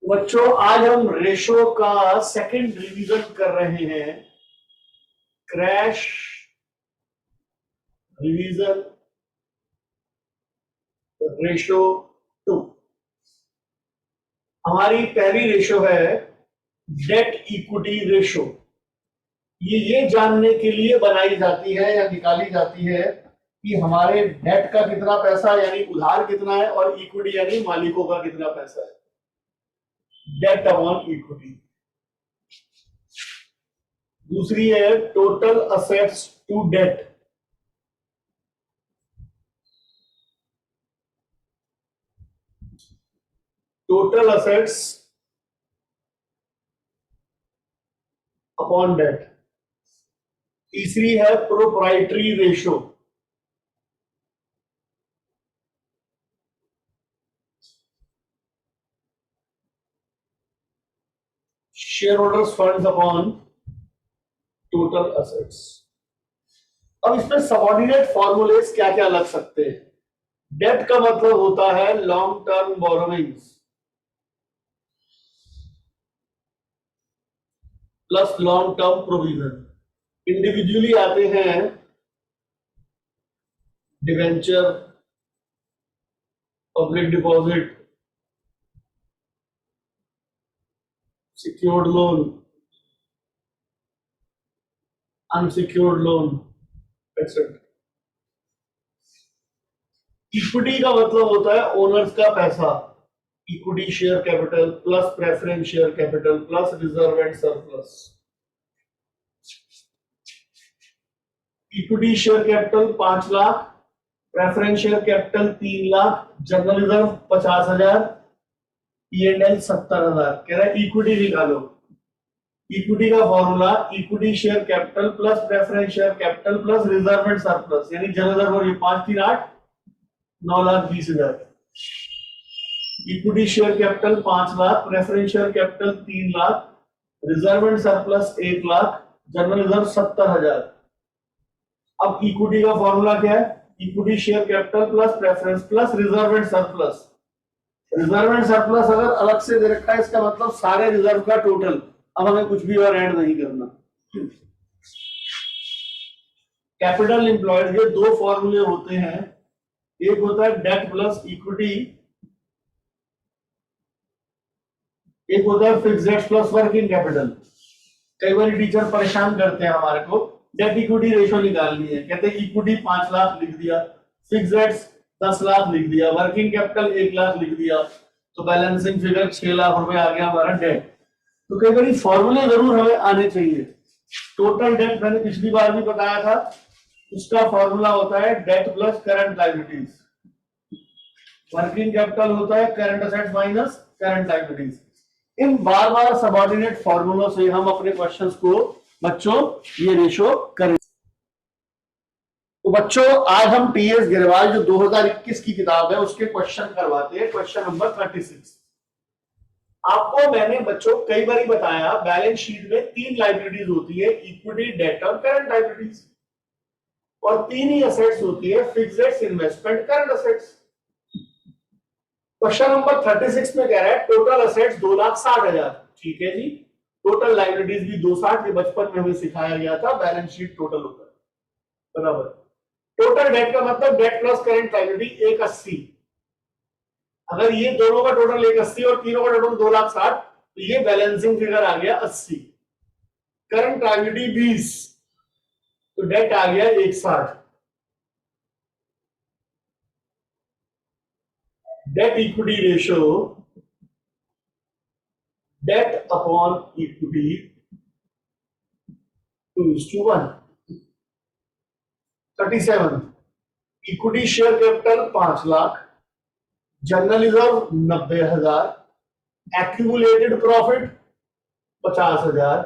बच्चों आज हम रेशो का सेकंड रिवीजन कर रहे हैं। Crash revision ratio 2। हमारी पहली रेशो है डेट इक्विटी रेशो। ये जानने के लिए बनाई जाती है या निकाली जाती है कि हमारे डेट का कितना पैसा यानी उधार कितना है और इक्विटी यानी मालिकों का कितना पैसा है। Debt upon equity. दूसरी है total assets to debt. Total assets upon debt. तीसरी है proprietary ratio. Shareholders funds upon total assets. अब इसमें सबऑर्डिनेट फॉर्मूलेस क्या क्या लग सकते हैं। डेट का मतलब होता है long term borrowings plus long term provision. Individually आते हैं debenture, public deposit, secured loan, unsecured loan etcetera. Equity का मतलब होता है ओनर्स का पैसा। Equity share capital plus preference share capital plus reserve and surplus. Equity share capital 5 lakh, preference share capital 3 lakh, general reserve 50,000, P&L 70,000। कह रहा है इक्विटी निकालो। इक्विटी का formula equity share capital plus preference share capital plus reserve and surplus यानी general reserve और ये 5 3 8 9,20,000। Equity share capital 5 lakh, preference share capital 3 lakh, reserve and surplus 1 lakh, general reserve 70,000। अब equity का फॉर्मूला क्या है? Equity share capital plus preference plus reserve and surplus. Reserve and surplus अगर अलग से दे रखा है इसका मतलब सारे रिजर्व का टोटल। अब हमें कुछ भी और ऐड नहीं करना। कैपिटल एम्प्लॉयड के दो फॉर्मूले होते हैं। एक होता है डेट प्लस इक्विटी, एक होता है fixed debts plus working capital. कई बार टीचर परेशान करते हैं हमारे को, डेट इक्विटी रेशो निकालनी है, कहते हैं इक्विटी 5 लाख लिख दिया, फिक्स्ड डेट्स 10 लाख लिख दिया, वर्किंग कैपिटल 1 लाख लिख दिया, तो बैलेंसिंग फिगर 6 लाख रुपए आ गया हमारा डेट। तो कई बार फॉर्मूले जरूर हमें आने चाहिए। टोटल डेट मैंने पिछली बार भी बताया था, उसका फॉर्मूला होता है debt plus current liabilities. Working capital होता है current assets minus current liabilities. इन बार बार सबऑर्डिनेट फॉर्मूलों से हम अपने क्वेश्चंस को बच्चों ये रेशो करें। तो बच्चों आज हम टीएस गिरवाल जो 2021 की किताब है उसके क्वेश्चन करवाते हैं। Question number 36। आपको मैंने बच्चों कई बार बताया बैलेंस शीट में 3 लायबिलिटीज होती है, इक्विटी, डेट और करंट लायबिलिटीज, और 3 ही असेट्स होती है, fixed assets, investment, current assets. Question number 36 में कह रहा है टोटल असेट्स 2,60,000। ठीक है जी। टोटल लायबिलिटीज भी 260, ये बचपन में हमें सिखाया गया था, बैलेंस शीट टोटल होता है बराबर। टोटल डेट का मतलब डेट प्लस करंट लायबिलिटी 180। अगर ये दोनों का टोटल 180 और तीनों का टोटल 2,60,000 तो ये बैलेंसिंग फिगर आ गया 80। करंट लायबिलिटी 20 तो डेट आ गया 160। Debt equity ratio debt upon equity 2:1। 37 equity share capital 5 lakh, general reserve 90,000, accumulated profit 50,000,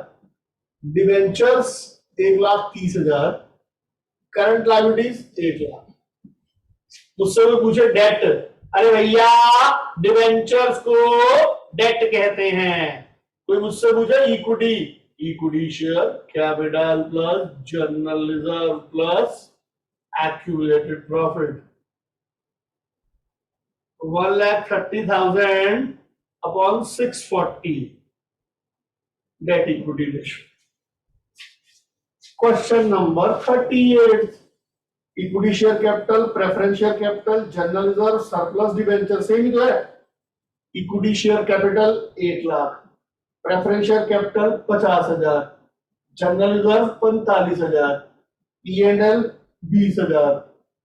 debentures 1,30,000, current liabilities 1 lakh. मुझसे कोई पूछे डेट, अरे भैया डिवेंचर्स को डेट कहते हैं। कोई मुझसे पूछे equity, equity share capital plus general reserve plus accumulated profit. 1,30,000 upon 640 debt equity ratio. Question number 38, equity share capital, preference share capital, general reserve, surplus debenture same ही तो है। Equity share capital 1 lakh, preference share capital 50,000, general reserve 45,000, P&L 20,000,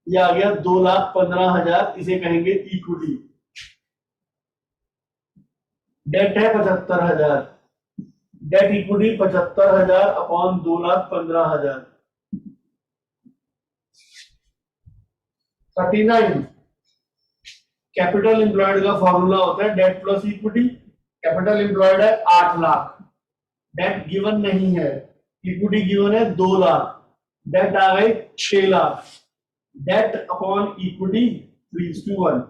ये आ गया 2,15,000, इसे कहेंगे equity. Debt है 75,000, debt equity 75,000 upon 2,15,000। 39, capital employed का formula होता है debt plus equity. Capital employed है 8 लाख, डेट गिवन नहीं है, इक्विटी गिवन है 2 लाख, डेट आ गई 6 लाख, डेट अपॉन इक्विटी 3:1।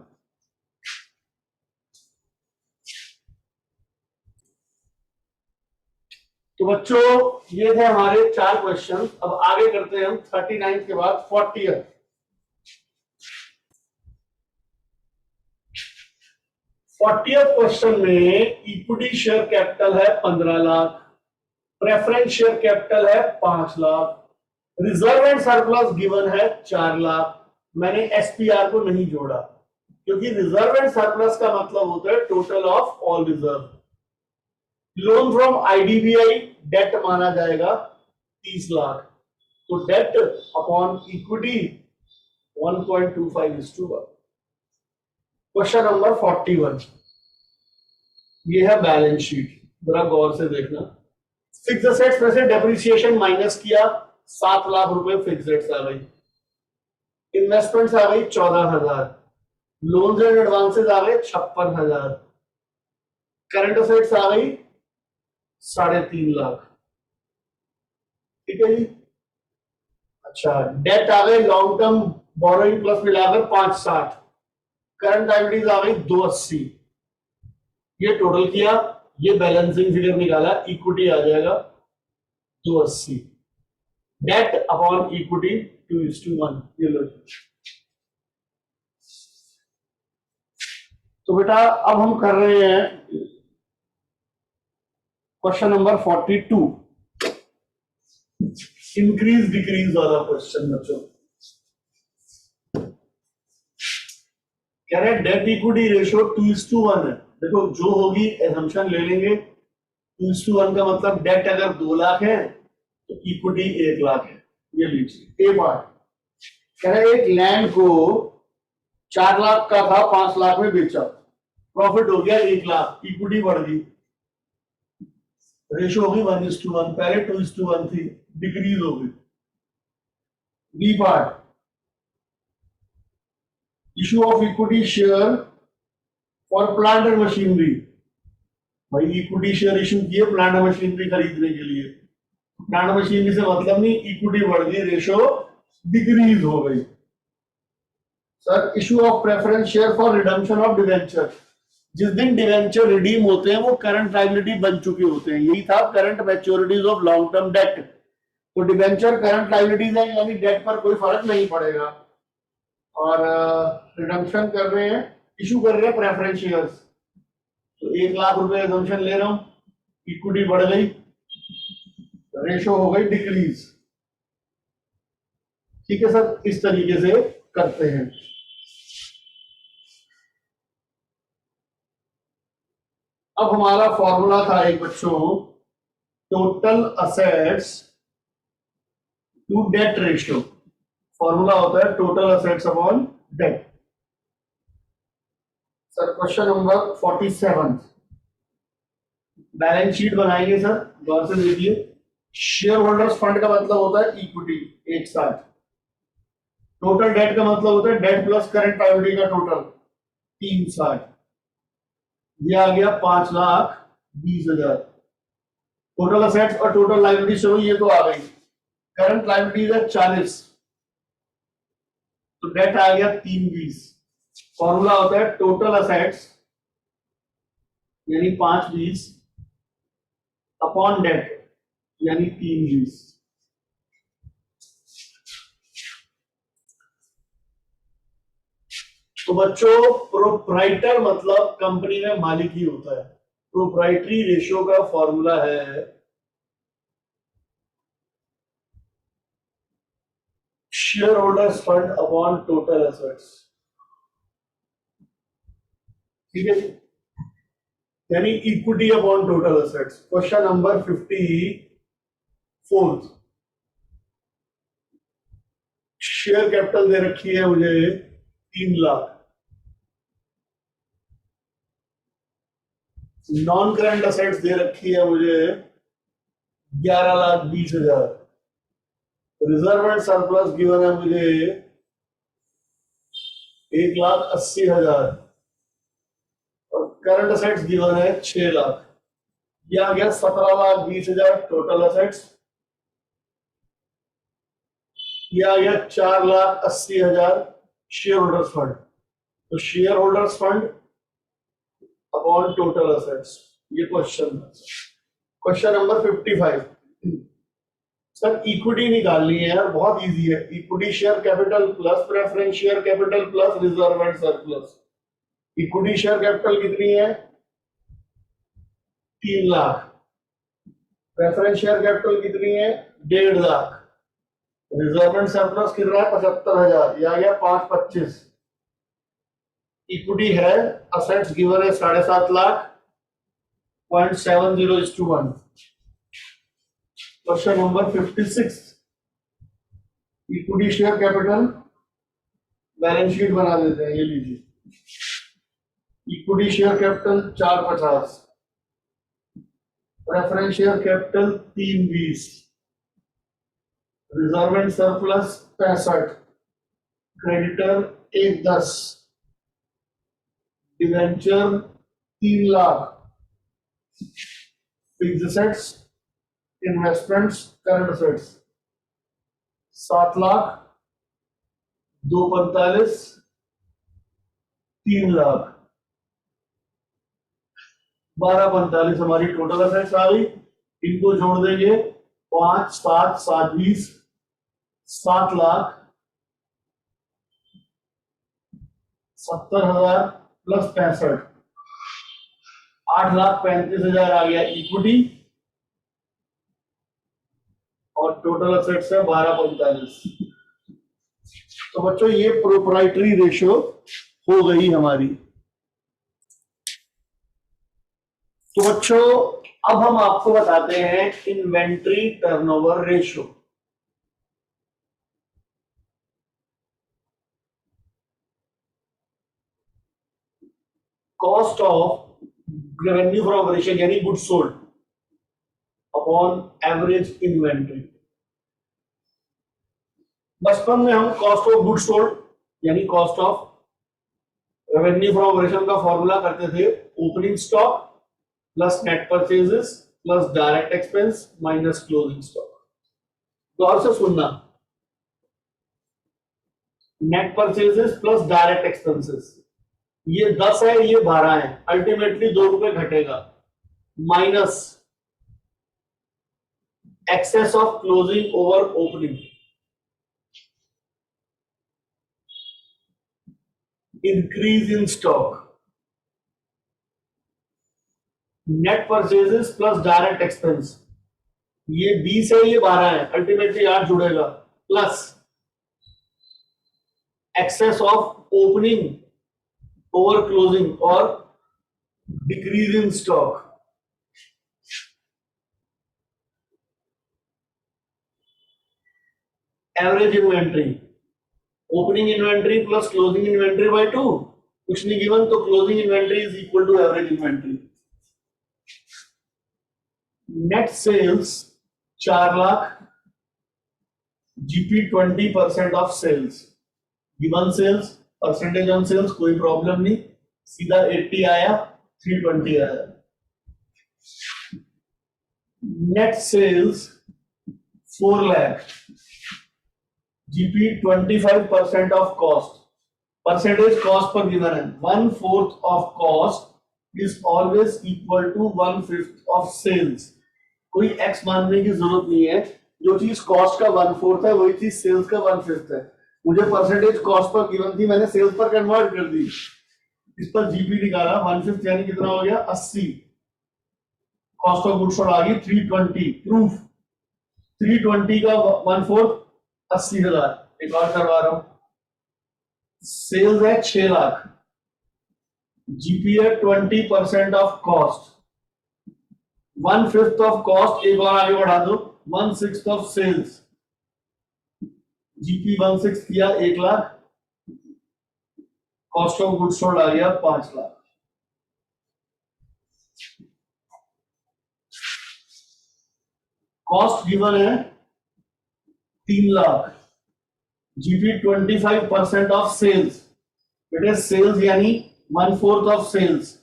तो बच्चों ये थे हमारे 4 क्वेश्चन। अब आगे करते हैं हम 39 के बाद 40। 40th क्वेश्चन में इक्विटी शेयर कैपिटल है 15 लाख, प्रेफरेंस शेयर कैपिटल है 5 lakh, reserve and surplus given है 4 लाख। मैंने एसपीआर को नहीं जोड़ा क्योंकि रिजर्व एंड सरप्लस का मतलब होता है total of all reserve. Loan from IDBI debt माना जाएगा 30 लाख, तो debt upon equity 1.25:1। Question number 41, ये है बैलेंस शीट, जरा गौर से देखना। फिक्स एसेट्स में से डेप्रिसिएशन माइनस किया, 7 लाख रुपए फिक्स एसेट्स आ गई, इन्वेस्टमेंट्स आ गई 14,000, लोन्स एंड एडवांसेस आ गए 56,000, करंट एसेट्स आ गई 3.5 लाख। ठीक है जी। अच्छा, डेट आ गई लॉन्ग टर्म बोरोइंग प्लस मिलाकर 560, करंट लायबिलिटीज आ गई 280। ये टोटल किया, ये बैलेंसिंग फिगर निकाला, इक्विटी आ जाएगा 280, डेट अपॉन इक्विटी 2:1। ये लो। तो बेटा अब हम कर रहे हैं क्वेश्चन नंबर 42, इंक्रीज डिक्रीज वाला क्वेश्चन। बच्चों कह रहे हैं डेट इक्विटी रेशियो 2:1 है। देखो जो होगी एजम्पशन ले लेंगे। 2:1 का मतलब डेट अगर 2 लाख है तो इक्विटी 1 लाख है। ये लीजिए ए पार्ट। कह रहे एक लैंड को 4 लाख का था, 5 लाख में बेचा, प्रॉफिट हो गया 1 लाख, इक्विटी बढ़ गई, रेशियो होगी 1:1, पहले 2:1 थी, डिक्रीज हो गई। B part, issue of equity share for plant and machinery. भाई इक्विटी शेयर इशू किए प्लांट एंड मशीनरी खरीदने के लिए, प्लांट मशीनरी से मतलब नहीं, इक्विटी बढ़ गई, रेशियो डिक्रीज हो गई। Sir issue of preference share for redemption of debenture, जिस दिन डिवेंचर रिडीम होते हैं वो करंट लायबिलिटी बन चुके होते हैं, यही था current मैच्योरिटीज of long term debt. तो डिवेंचर करंट लायबिलिटीज है, यानी डेट पर कोई फर्क नहीं पड़ेगा। और रिडम्पशन कर रहे हैं, इशू कर रहे हैं प्रेफरेंस शेयर्स, तो 1 लाख रुपए एजम्पशन ले रहा हूं, इक्विटी बढ़ गई, रेशो हो गई डिक्रीज। ठीक है सर, इस तरीके से करते हैं। अब हमारा फॉर्मूला था एक बच्चों, total assets to debt ratio. Formula होता है total assets upon debt. Sir question number 47, balance sheet बनाएंगे सर, गौर से देखिए। शेयर होल्डर्स फंड का मतलब होता है इक्विटी एक साथ, टोटल डेट का मतलब होता है डेट प्लस करंट लायबिलिटी का टोटल 360। ये आ गया 5,20,000। टोटल असेट्स और टोटल लायबिलिटी चलो ये तो आ गई। करंट लायबिलिटीज है 40, तो डेट आ गया 320। फॉर्मूला होता है टोटल असेट्स यानी 520 अपॉन डेट यानी 320। तो बच्चों प्रोप्राइटर मतलब कंपनी में मालिक ही होता है। प्रोप्राइटरी रेशियो का फॉर्मूला है share holders fund upon total assets. ठीक है जी, यानी equity upon total assets. Question number 54, share capital दे रखी है मुझे 3 लाख, नॉन करंट असेट्स दे रखी है मुझे 11,20,000, रिजर्व एंड सरप्लस गिवन है मुझे 1,80,000 और करंट असेट्स गिवन है 6 लाख। यह आ गया 17,20,000 टोटल असेट्स, यह आ गया 4,80,000 शेयर होल्डर्स फंड। तो share holders fund upon total assets, ये क्वेश्चन नंबर 55। सर इक्विटी निकालनी है यार, बहुत इजी है। Equity share capital plus preference share capital plus reserve and surplus. Equity share capital कितनी है 3 लाख, प्रेफरेंस शेयर कैपिटल कितनी है 1.5 लाख, रिजर्व एंड सरप्लस कितना है 75,000, यह आ गया 5,25। इक्विटी है, असेट्स गिवन है 7.5 lakh, 0.70:1। Question number 56, equity share capital balance sheet बना देते हैं, ये लीजिए। Equity share capital 450, preference share capital 320, reserve and surplus 65, creditor 110, debenture 3 lakh, fixed assets investments current assets 7 lakh, 245, 3 lakh, 1245 हमारी टोटल एसेट्स आ गई। इनको जोड़ देंगे 5, 7, 7, 20, 7 लाख 70,000 प्लस 65, 8,35,000 आ गया इक्विटी और टोटल एसेट्स है 1245। तो बच्चों ये प्रोप्राइटरी रेशियो हो गई हमारी। तो बच्चों अब हम आपको बताते हैं inventory turnover ratio. Cost of revenue from operation यानी good sold upon average inventory. बचपन में हम कॉस्ट ऑफ गुड सोल्ड यानी cost of revenue from operation का फॉर्मूला करते थे opening stock plus net purchases plus direct expense minus closing stock. गौर से सुनना, net purchases plus direct expenses, ये 10 है ये 12 है, अल्टीमेटली 2 रुपए घटेगा, minus excess of closing over opening, increase in stock, net purchases plus direct expense, ये 20 है ये 12 है, अल्टीमेटली 8 जुड़ेगा, plus excess of opening over closing और decrease in stock. Average inventory, opening inventory plus closing inventory by 2, कुछ नहीं given तो closing inventory is equal to average inventory. Net sales 4 lakh, GP 20% of sales, given sales percentage on sales कोई problem नहीं, सीधा 80 आया 320 आया। Net sales 4 lakh, GP 25% of cost, percentage cost पर given है 1/4 of cost is always equal to 1/5 of sales. कोई X मानने की जरूरत नहीं है, जो चीज कॉस्ट का 1/4 है वही चीज सेल्स का 1/5 है। मुझे परसेंटेज कॉस्ट पर गिवन थी, मैंने सेल्स पर कन्वर्ट कर दी, इस पर जीपी निकाला 1/5 यानी कितना हो गया 80, कॉस्ट ऑफ गुड्स सोल्ड आ गई 320, प्रूफ 320 का 1/4 80,000। एक और करवा रहा हूं, सेल्स है 6 लाख, जीपी है 20% ऑफ कॉस्ट, 1/5 ऑफ कॉस्ट, एक बार आगे बढ़ा दो 1/6 ऑफ सेल्स, जीपी 1/6 किया 1 lakh, cost of goods sold आ गया 5 लाख। कॉस्ट गिवन है 3 लाख, जीपी 25% ऑफ सेल्स, बेटे सेल्स यानी 1/4 of sales,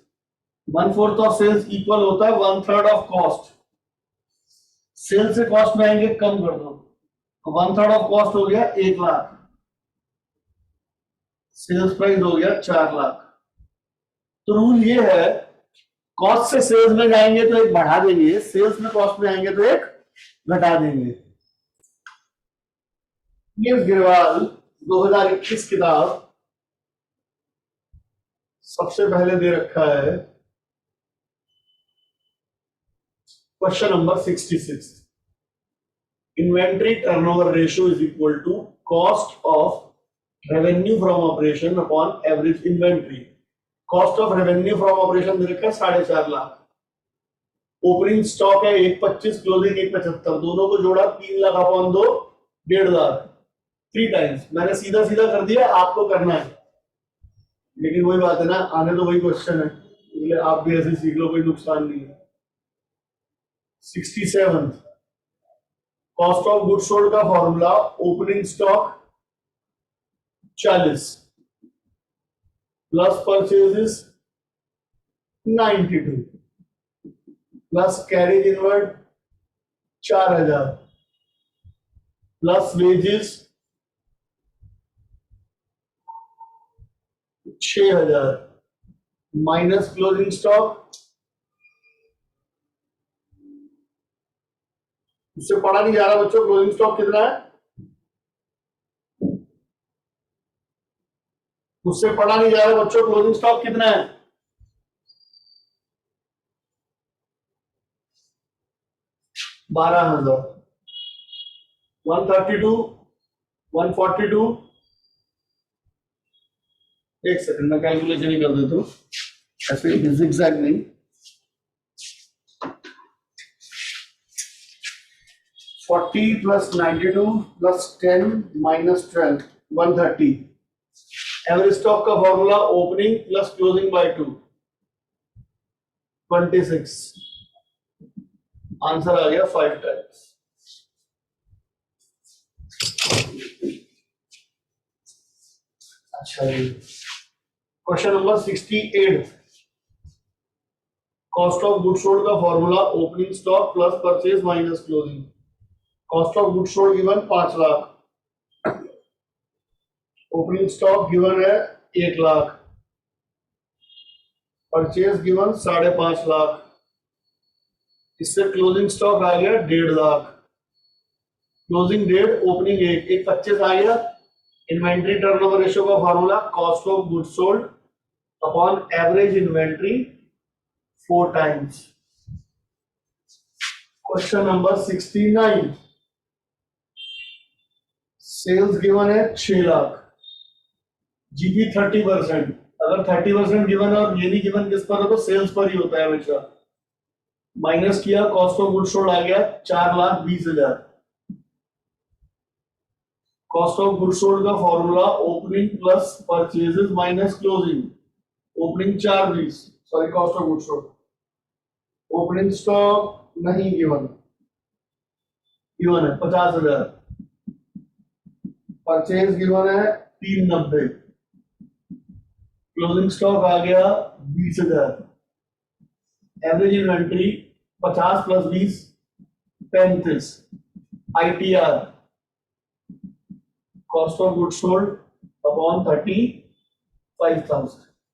1/4 of sales equal होता है 1/3 ऑफ कॉस्ट, सेल्स से कॉस्ट में आएंगे कम कर दो, 1/3 ऑफ कॉस्ट हो गया 1 लाख, सेल्स प्राइस हो गया 4 लाख। तो रूल ये है, कॉस्ट से सेल्स में जाएंगे तो एक बढ़ा देंगे, सेल्स में कॉस्ट में आएंगे तो एक घटा देंगे। ये गिरवाल 2021 किताब सबसे पहले दे रखा है, question number 66, inventory turnover ratio is equal to cost of revenue from operation upon average inventory. Cost of revenue from operation दे रखा है 4.5 लाख, ओपनिंग स्टॉक है 1.25, क्लोजिंग 1.75, दोनों को जोड़ा 3 लाख अपॉन 2 1.5 लाख, 3 टाइम्स। मैंने सीधा सीधा कर दिया, आपको करना है, लेकिन वही बात है ना, आने तो वही क्वेश्चन है, इसलिए आप भी ऐसे सीख लो, कोई नुकसान नहीं है। 67, कॉस्ट ऑफ गुड्स सोल्ड का formula, opening stock 40 plus purchases 92 plus carriage inward 4000 plus wages 6000 minus closing stock, उससे पढ़ा नहीं जा रहा बच्चों, क्लोजिंग स्टॉक कितना है, उससे पढ़ा नहीं जा रहा बच्चों, क्लोजिंग स्टॉक कितना है, 12,000, 132 142, एक सेकंड में कैलकुलेशन ही कर देता हूं, ऐसे एग्जैक्ट नहीं, 40 plus 92 plus 10 minus 12 130, average stock का formula opening plus closing by 2 26, answer आ गया 5 टाइम्स। अच्छा जी, question number 68, cost of goods sold का formula opening stock plus purchase minus closing, cost of goods sold given 5 lakh, opening stock given है 1 lakh, purchase given 5.5 lakh, इससे closing stock आ गया 1.5 lakh, closing debt opening 1 25 आ गया, इन्वेंट्री टर्नओवर रेशियो का formula cost of goods sold upon average inventory 4 times. Question number 69, sales given है 6 lakh, GP 30%, अगर 30% given है और ये नहीं गिवन किस पर है तो सेल्स पर ही होता है हमेशा, माइनस किया, कॉस्ट ऑफ गुड्स सोल्ड आ गया 4,20,000, कॉस्ट ऑफ गुड्स सोल्ड का formula opening plus purchases minus closing, opening 420, sorry cost of goods sold, opening stock नहीं गिवन है 50,000, परचेज गिवन है 390, क्लोजिंग स्टॉक आ गया 20,000, average inventory 50 plus 20 35, ITR cost of goods sold upon 35,000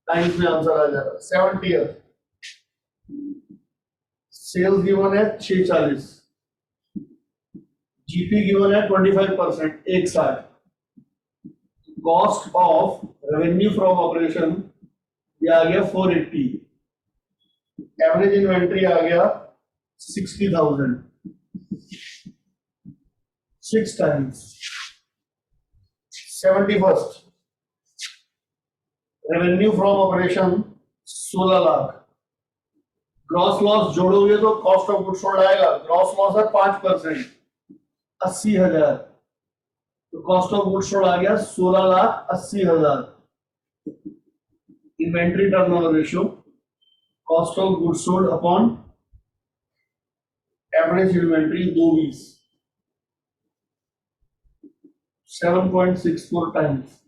times में answer आ जाएगा 70। Sales given है 640, GP given है 25% 160, cost of revenue from operation ये आ गया 480, एवरेज इन्वेंट्री आ गया 60,000, 6 times 71st revenue from operation 16 lakh, gross loss जोड़ोगे तो कॉस्ट ऑफ गुड्स सोल्ड आएगा, ग्रॉस लॉस है 5%, 80,000, तो कॉस्ट ऑफ गुड्स सोल्ड आ गया 16,80,000। Inventory turnover ratio, cost of goods sold upon average inventory 220, 7.64 times,